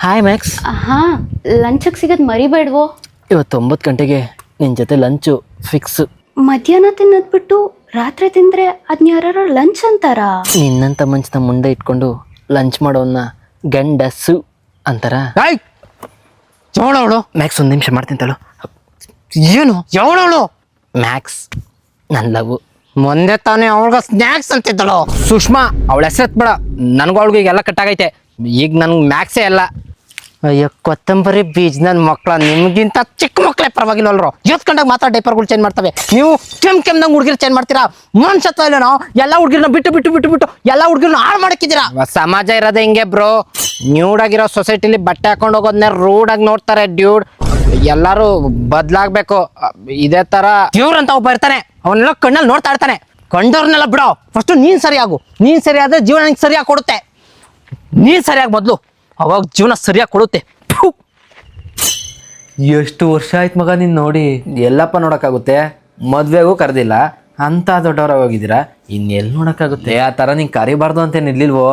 Hi Max. ಹಾಂ ಲಂಚಕ್ಕೆ ಸಿಗೋದು ಮರಿಬೇಡ್ವೋ. ಇವತ್ತು 9 ಗಂಟೆಗೆ ನಿನ್ನ ಜೊತೆ ಲಂಚು ಫಿಕ್ಸ್. ಮಧ್ಯಾಹ್ನ ತಿನ್ನೋದು ಬಿಟ್ಟು ರಾತ್ರಿ ತಿಂದರೆ ಅದನ್ನ ಯಾರು ಲಂಚ್ ಅಂತಾರ? ನಿನ್ನಂತ ಮಂಚನ ಮುಂದೆ ಇಟ್ಕೊಂಡು ಲಂಚ್ ಮಾಡೋನ್ನ ಗಂಡಸು ಅಂತಾರ. ಅವಳು ಮ್ಯಾಕ್ಸ್ ಒಂದು ನಿಮಿಷ ಮಾಡ್ತೀನಿ ತಲೋ. ಏನು ಅವಳು ಮ್ಯಾಕ್ಸ್ ನನ್ನ ಲವ್. ಮೊನ್ನೆ ತಾನೇ ಅವಳಿಗೆ ಸ್ನ್ಯಾಕ್ಸ್ ಅಂತಿದ್ದಳು. ಸುಷ್ಮಾ ಅವಳ ಹೆಸರು ಬೇಡ, ನನಗೂ ಅವಳಿಗೆ ಎಲ್ಲ ಕಟ್ಟಾಗೈತೆ. ಈಗ ನನ್ಗೆ ಮ್ಯಾಕ್ಸೇ ಅಲ್ಲ. ಅಯ್ಯೋ ಕೊತ್ತಂಬರಿ ಬೀಜ ನನ್ನ ಮಕ್ಕಳ, ನಿಮ್ಗಿಂತ ಚಿಕ್ಕ ಮಕ್ಕಳೇ ಪರವಾಗಿಲ್ಲವಲ್ರು. ಕಂಡಾಗ ಮಾತ್ರ ಡೈಪರ್ಗಳು ಚೇಂಜ್ ಮಾಡ್ತವೆ, ನೀವು ಕೆಮ್ದಂಗೆ ಹುಡುಗಿರು ಚೇಂಜ್ ಮಾಡ್ತೀರಾ. ಮನುಷ್ಯತ್ವ ಇಲ್ಲ ನಾವು. ಎಲ್ಲ ಹುಡುಗಿರನ್ನ ಬಿಟ್ಟು ಎಲ್ಲ ಹುಡುಗಿರನ್ನ ಹಾಳು ಮಾಡಕ್ಕಿದ್ದೀರಾ. ಸಮಾಜ ಇರೋದೇ ಹಿಂಗೆ ಬ್ರೋ. ನ್ಯೂಡಾಗಿರೋ ಸೊಸೈಟಿಲಿ ಬಟ್ಟೆ ಹಾಕೊಂಡು ಹೋಗೋದನ್ನೇ ರೂಡಾಗಿ ನೋಡ್ತಾರೆ ಡ್ಯೂಡ್. ಎಲ್ಲರೂ ಬದಲಾಗಬೇಕು. ಇದೇ ಥರ ದೇವ್ರ ಅಂತ ಒಬ್ಬ ಇರ್ತಾನೆ, ಅವನ್ನೆಲ್ಲ ಕಣ್ಣಲ್ಲಿ ನೋಡ್ತಾ ಇರ್ತಾನೆ. ಕಂಡವ್ರನ್ನೆಲ್ಲ ಬಿಡೋ. ಫಸ್ಟು ನೀನು ಸರಿಯಾಗು. ನೀನು ಸರಿಯಾದ್ರೆ ಜೀವನ ನಿಂಗೆ ಸರಿಯಾಗಿ ಕೊಡುತ್ತೆ. ನೀನು ಸರಿಯಾಗಿ ಮೊದಲು, ಅವಾಗ ಜೀವನ ಸರಿಯಾಗಿ ಕೊಡುತ್ತೆ. ಎಷ್ಟು ವರ್ಷ ಆಯ್ತು ಮಗ ನೀನು ನೋಡಿ. ಎಲ್ಲಪ್ಪ ನೋಡೋಕ್ಕಾಗುತ್ತೆ? ಮದುವೆಗೂ ಕರೆದಿಲ್ಲ, ಅಂಥ ದೊಡ್ಡವ್ರಾಗ ಹೋಗಿದ್ದೀರಾ, ಇನ್ನೆಲ್ಲಿ ನೋಡೋಕ್ಕಾಗುತ್ತೆ? ಆ ಥರ ನಿಂಗೆ ಕರಿಬಾರ್ದು ಅಂತ ನಿಲ್ಲಿಲ್ವೋ?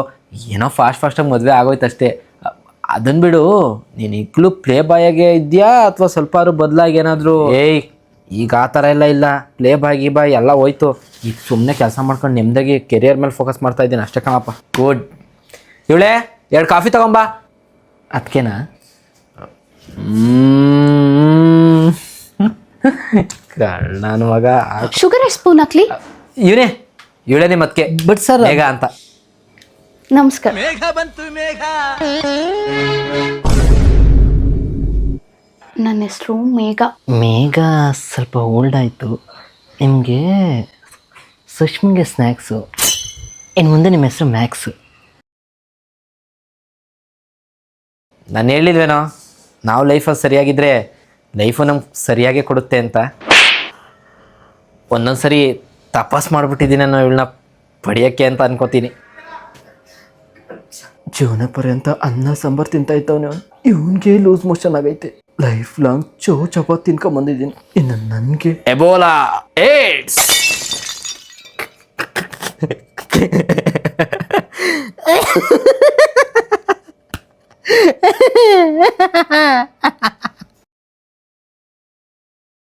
ಏನೋ ಫಾಸ್ಟಾಗಿ ಮದುವೆ ಆಗೋಯ್ತು ಅಷ್ಟೇ. ಅದನ್ನು ಬಿಡು, ನೀನು ಈಗಲೂ ಪ್ಲೇ ಬಾಯಾಗೆ ಇದೆಯಾ ಅಥವಾ ಸ್ವಲ್ಪ ಬದಲಾಗಿ ಏನಾದರೂ? ಈಗ ಆ ಥರ ಎಲ್ಲ ಇಲ್ಲ. ಪ್ಲೇ ಬಾಯ್ ಎಲ್ಲ ಹೋಯ್ತು. ಈಗ ಸುಮ್ಮನೆ ಕೆಲಸ ಮಾಡ್ಕೊಂಡು ನೆಮ್ಮದಾಗಿ ಕೆರಿಯರ್ ಮೇಲೆ ಫೋಕಸ್ ಮಾಡ್ತಾ ಇದ್ದೀನಿ ಅಷ್ಟೇ ಕಣಪ್ಪ. ಗುಡ್. ಇವಳೇ 2 ಕಾಫಿ ತಗೊಂಬಾ. ಅದಕ್ಕೇನಾ? ನಾನು ಮಗ ಶುಗರ್ ಎಷ್ಟು ಸ್ಪೂನ್ ಹಾಕ್ಲಿ? ಇವಳೇ ನಿಮ್ಮ ಅದಕ್ಕೆ ಬಟ್ ಸರ್ ಬೇಗ ಅಂತ. ನಮಸ್ಕಾರ. ನನ್ನ ಹೆಸರು ಮೇಘ. ಮೇಘ ಸ್ವಲ್ಪ ಓಲ್ಡ್ ಆಯಿತು. ನಿಮಗೆ ಸುಷ್ಮಿಗೆ ಸ್ನ್ಯಾಕ್ಸು, ಇನ್ನು ಮುಂದೆ ನಿಮ್ಮ ಹೆಸರು ಮ್ಯಾಕ್ಸು. ನಾನು ಹೇಳಿಲ್ವೇನೋ, ನಾವು ಲೈಫಲ್ಲಿ ಸರಿಯಾಗಿದ್ದರೆ ಲೈಫು ನಮ್ಗೆ ಸರಿಯಾಗೇ ಕೊಡುತ್ತೆ ಅಂತ. ಒಂದೊಂದು ಸರಿ ತಪಾಸ್ ಮಾಡಿಬಿಟ್ಟಿದ್ದೀನಿ ನಾನು ಇವಳನ್ನ ಪಡೆಯೋಕ್ಕೆ ಅಂತ ಅನ್ಕೋತೀನಿ. ಜೀವನ ಪರ್ಯಂತ ಅನ್ನ ಸಾಂಬಾರು ತಿಂತಾ ಇದ್ದವನು ಇವನಿಗೆ ಲೂಸ್ ಮೋಷನ್ ಆಗೈತೆ. ಲೈಫ್ ಲಾಂಗ್ ಚಪಾತಿ ತಿನ್ಕೊಂಬಂದಿದ್ದೀನಿ. ಇನ್ನು ನನಗೆ ಎಬೋಲಾ ಏಡ್ಸ್.